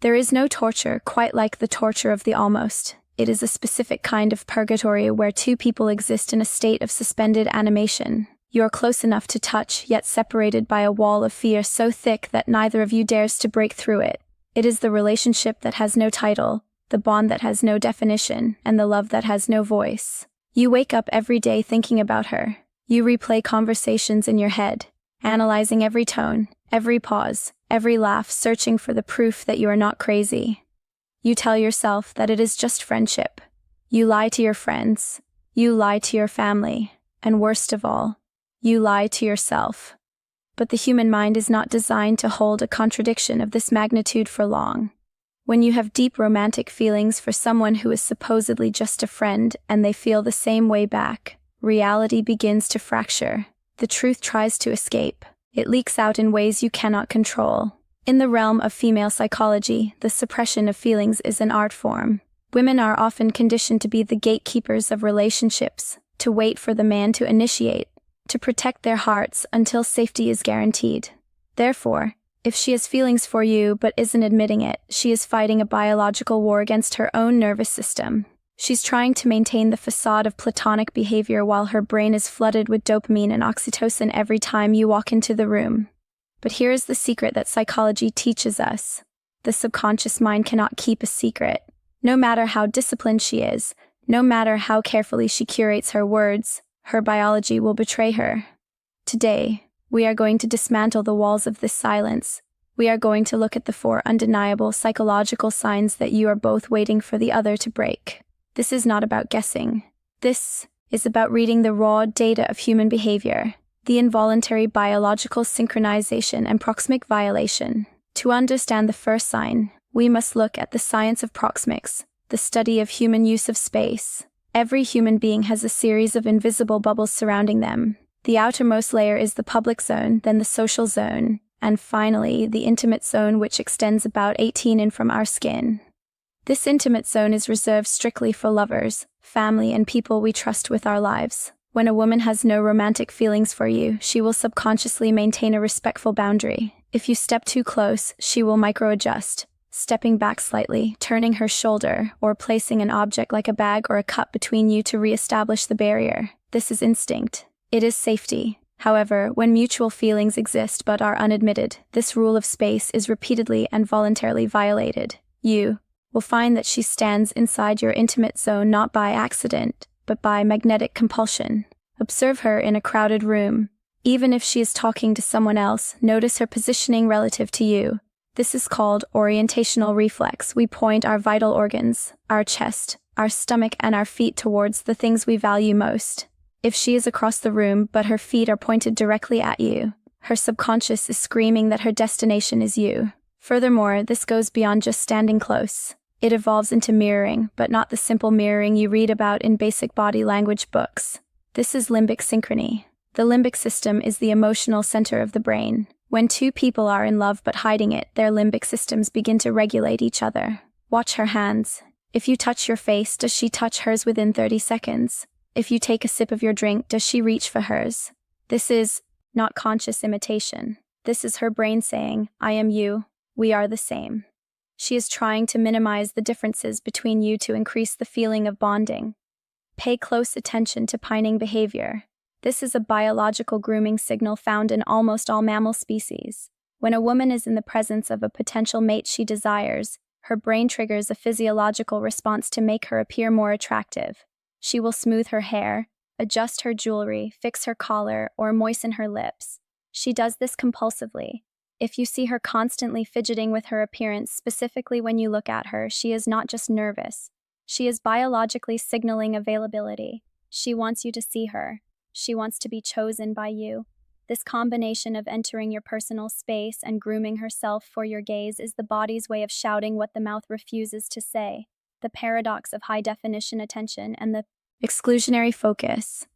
There is no torture quite like the torture of the almost. It is a specific kind of purgatory where two people exist in a state of suspended animation. You are close enough to touch, yet separated by a wall of fear so thick that neither of you dares to break through it. It is the relationship that has no title, the bond that has no definition, and the love that has no voice. You wake up every day thinking about her. You replay conversations in your head, analyzing every tone, every pause, every laugh, searching for the proof that you are not crazy. You tell yourself that it is just friendship. You lie to your friends. You lie to your family. And worst of all, you lie to yourself. But the human mind is not designed to hold a contradiction of this magnitude for long. When you have deep romantic feelings for someone who is supposedly just a friend and they feel the same way back, reality begins to fracture. The truth tries to escape. It leaks out in ways you cannot control. In the realm of female psychology, the suppression of feelings is an art form. Women are often conditioned to be the gatekeepers of relationships, to wait for the man to initiate, to protect their hearts until safety is guaranteed. Therefore, if she has feelings for you but isn't admitting it, she is fighting a biological war against her own nervous system. She's trying to maintain the facade of platonic behavior while her brain is flooded with dopamine and oxytocin every time you walk into the room. But here is the secret that psychology teaches us. The subconscious mind cannot keep a secret. No matter how disciplined she is, no matter how carefully she curates her words, her biology will betray her. Today, we are going to dismantle the walls of this silence. We are going to look at the 4 undeniable psychological signs that you are both waiting for the other to break. This is not about guessing. This is about reading the raw data of human behavior, the involuntary biological synchronization and proxemic violation. To understand the first sign, we must look at the science of proxemics, the study of human use of space. Every human being has a series of invisible bubbles surrounding them. The outermost layer is the public zone, then the social zone, and finally the intimate zone, which extends about 18 in from our skin. This intimate zone is reserved strictly for lovers, family, and people we trust with our lives. When a woman has no romantic feelings for you, she will subconsciously maintain a respectful boundary. If you step too close, she will micro-adjust, stepping back slightly, turning her shoulder, or placing an object like a bag or a cup between you to re-establish the barrier. This is instinct. It is safety. However, when mutual feelings exist but are unadmitted, this rule of space is repeatedly and voluntarily violated. You will find that she stands inside your intimate zone not by accident, but by magnetic compulsion. Observe her in a crowded room. Even if she is talking to someone else, notice her positioning relative to you. This is called orientational reflex. We point our vital organs, our chest, our stomach, and our feet towards the things we value most. If she is across the room but her feet are pointed directly at you, her subconscious is screaming that her destination is you. Furthermore, this goes beyond just standing close. It evolves into mirroring, but not the simple mirroring you read about in basic body language books. This is limbic synchrony. The limbic system is the emotional center of the brain. When two people are in love but hiding it, their limbic systems begin to regulate each other. Watch her hands. If you touch your face, does she touch hers within 30 seconds? If you take a sip of your drink, does she reach for hers? This is not conscious imitation. This is her brain saying, I am you, we are the same. She is trying to minimize the differences between you to increase the feeling of bonding. Pay close attention to pining behavior. This is a biological grooming signal found in almost all mammal species. When a woman is in the presence of a potential mate she desires, her brain triggers a physiological response to make her appear more attractive. She will smooth her hair, adjust her jewelry, fix her collar, or moisten her lips. She does this compulsively. If you see her constantly fidgeting with her appearance, specifically when you look at her, she is not just nervous. She is biologically signaling availability. She wants you to see her. She wants to be chosen by you. This combination of entering your personal space and grooming herself for your gaze is the body's way of shouting what the mouth refuses to say. The paradox of high-definition attention and the exclusionary focus.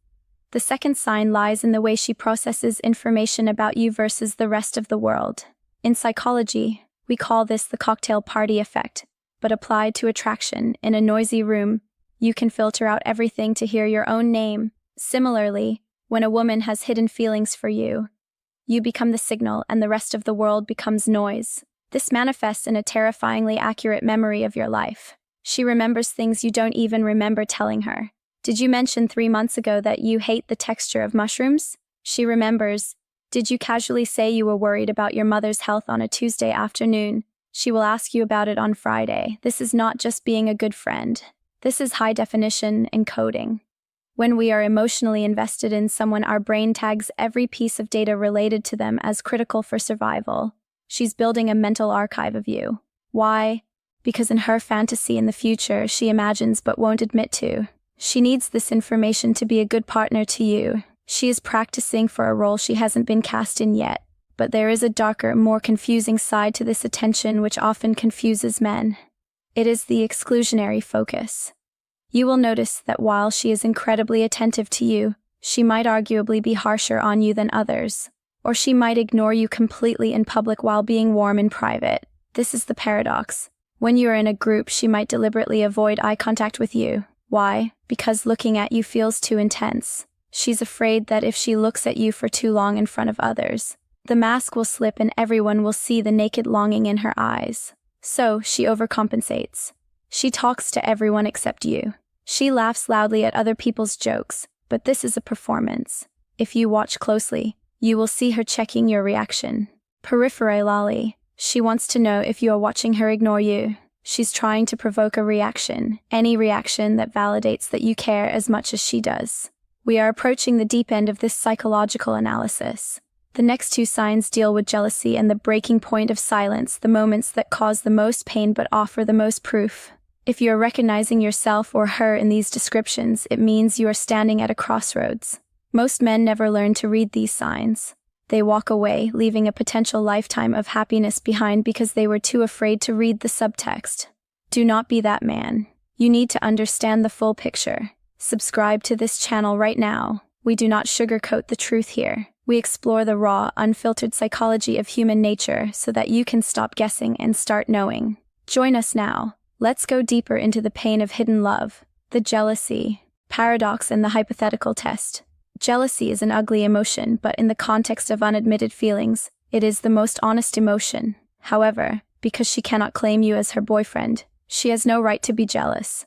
The second sign lies in the way she processes information about you versus the rest of the world. In psychology, we call this the cocktail party effect, but applied to attraction, in a noisy room, you can filter out everything to hear your own name. Similarly, when a woman has hidden feelings for you, you become the signal and the rest of the world becomes noise. This manifests in a terrifyingly accurate memory of your life. She remembers things you don't even remember telling her. Did you mention 3 months ago that you hate the texture of mushrooms? She remembers. Did you casually say you were worried about your mother's health on a Tuesday afternoon? She will ask you about it on Friday. This is not just being a good friend. This is high-definition encoding. When we are emotionally invested in someone, our brain tags every piece of data related to them as critical for survival. She's building a mental archive of you. Why? Because in her fantasy in the future, she imagines but won't admit to. She needs this information to be a good partner to you. She is practicing for a role she hasn't been cast in yet. But there is a darker, more confusing side to this attention which often confuses men. It is the exclusionary focus. You will notice that while she is incredibly attentive to you, she might arguably be harsher on you than others. Or she might ignore you completely in public while being warm in private. This is the paradox. When you are in a group, she might deliberately avoid eye contact with you. Why? Because looking at you feels too intense. She's afraid that if she looks at you for too long in front of others, the mask will slip and everyone will see the naked longing in her eyes. So, she overcompensates. She talks to everyone except you. She laughs loudly at other people's jokes, but this is a performance. If you watch closely, you will see her checking your reaction. Peripherally, she wants to know if you are watching her ignore you. She's trying to provoke a reaction, any reaction that validates that you care as much as she does. We are approaching the deep end of this psychological analysis. The next 2 signs deal with jealousy and the breaking point of silence, the moments that cause the most pain but offer the most proof. If you are recognizing yourself or her in these descriptions, it means you are standing at a crossroads. Most men never learn to read these signs. They walk away, leaving a potential lifetime of happiness behind because they were too afraid to read the subtext. Do not be that man. You need to understand the full picture. Subscribe to this channel right now. We do not sugarcoat the truth here. We explore the raw, unfiltered psychology of human nature so that you can stop guessing and start knowing. Join us now. Let's go deeper into the pain of hidden love, the jealousy, paradox, and the hypothetical test. Jealousy is an ugly emotion, but in the context of unadmitted feelings, it is the most honest emotion. However, because she cannot claim you as her boyfriend, she has no right to be jealous.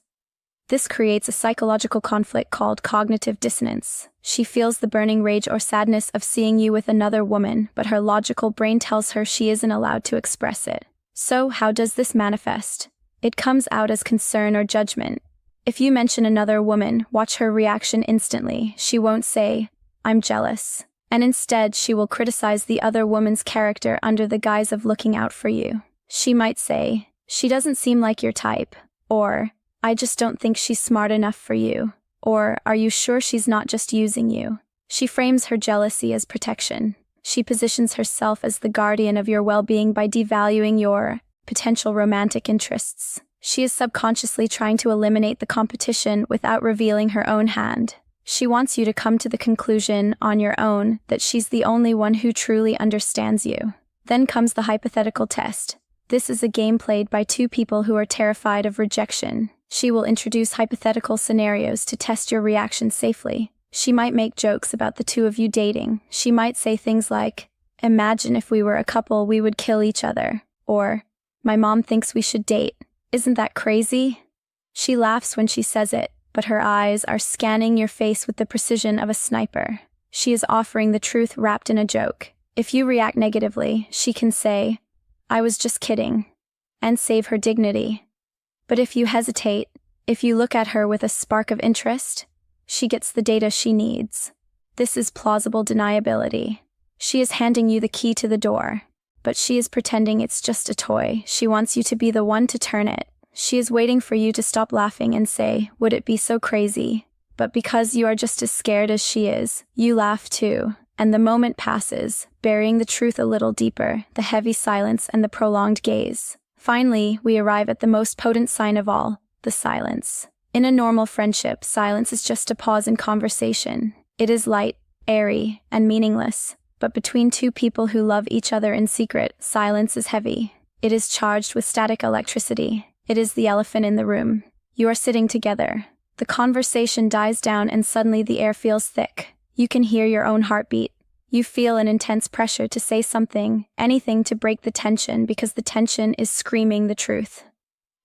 This creates a psychological conflict called cognitive dissonance. She feels the burning rage or sadness of seeing you with another woman, but her logical brain tells her she isn't allowed to express it. So, how does this manifest? It comes out as concern or judgment. If you mention another woman, watch her reaction instantly. She won't say, "I'm jealous." And instead, she will criticize the other woman's character under the guise of looking out for you. She might say, "She doesn't seem like your type," or, "I just don't think she's smart enough for you," or, "Are you sure she's not just using you?" She frames her jealousy as protection. She positions herself as the guardian of your well-being by devaluing your potential romantic interests. She is subconsciously trying to eliminate the competition without revealing her own hand. She wants you to come to the conclusion on your own that she's the only one who truly understands you. Then comes the hypothetical test. This is a game played by 2 people who are terrified of rejection. She will introduce hypothetical scenarios to test your reaction safely. She might make jokes about the 2 of you dating. She might say things like, "Imagine if we were a couple, we would kill each other," or, "My mom thinks we should date. Isn't that crazy?" She laughs when she says it, but her eyes are scanning your face with the precision of a sniper. She is offering the truth wrapped in a joke. If you react negatively, she can say, "I was just kidding," and save her dignity. But if you hesitate, if you look at her with a spark of interest, she gets the data she needs. This is plausible deniability. She is handing you the key to the door. But she is pretending it's just a toy. She wants you to be the one to turn it. She is waiting for you to stop laughing and say, "Would it be so crazy?" But because you are just as scared as she is, you laugh too. And the moment passes, burying the truth a little deeper, the heavy silence and the prolonged gaze. Finally, we arrive at the most potent sign of all, the silence. In a normal friendship, silence is just a pause in conversation. It is light, airy, and meaningless. But between 2 people who love each other in secret, silence is heavy. It is charged with static electricity. It is the elephant in the room. You are sitting together. The conversation dies down and suddenly the air feels thick. You can hear your own heartbeat. You feel an intense pressure to say something, anything to break the tension because the tension is screaming the truth.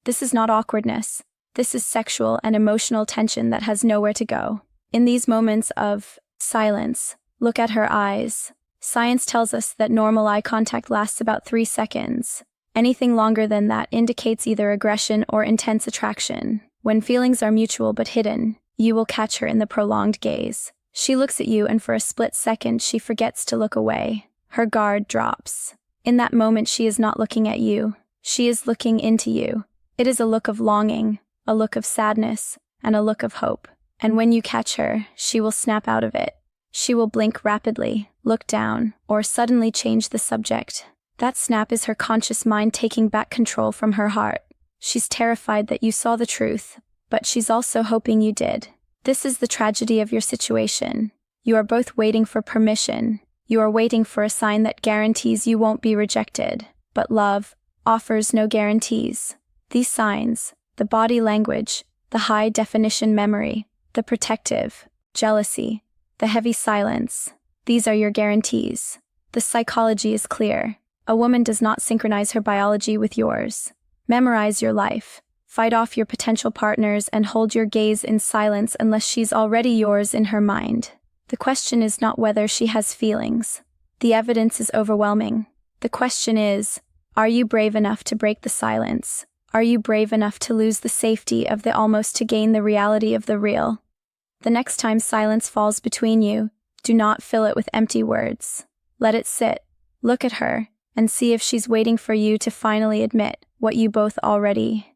This is not awkwardness. This is sexual and emotional tension that has nowhere to go. In these moments of silence, look at her eyes. Science tells us that normal eye contact lasts about 3 seconds. Anything longer than that indicates either aggression or intense attraction. When feelings are mutual but hidden, you will catch her in the prolonged gaze. She looks at you and for a split second she forgets to look away. Her guard drops. In that moment she is not looking at you. She is looking into you. It is a look of longing, a look of sadness, and a look of hope. And when you catch her, she will snap out of it. She will blink rapidly, look down, or suddenly change the subject. That snap is her conscious mind taking back control from her heart. She's terrified that you saw the truth, but she's also hoping you did. This is the tragedy of your situation. You are both waiting for permission. You are waiting for a sign that guarantees you won't be rejected. But love offers no guarantees. These signs, the body language, the high-definition memory, the protective, jealousy, the heavy silence, these are your guarantees. The psychology is clear. A woman does not synchronize her biology with yours. Memorize your life. Fight off your potential partners and hold your gaze in silence unless she's already yours in her mind. The question is not whether she has feelings. The evidence is overwhelming. The question is, are you brave enough to break the silence? Are you brave enough to lose the safety of the almost to gain the reality of the real? The next time silence falls between you, do not fill it with empty words. Let it sit. Look at her and see if she's waiting for you to finally admit what you both already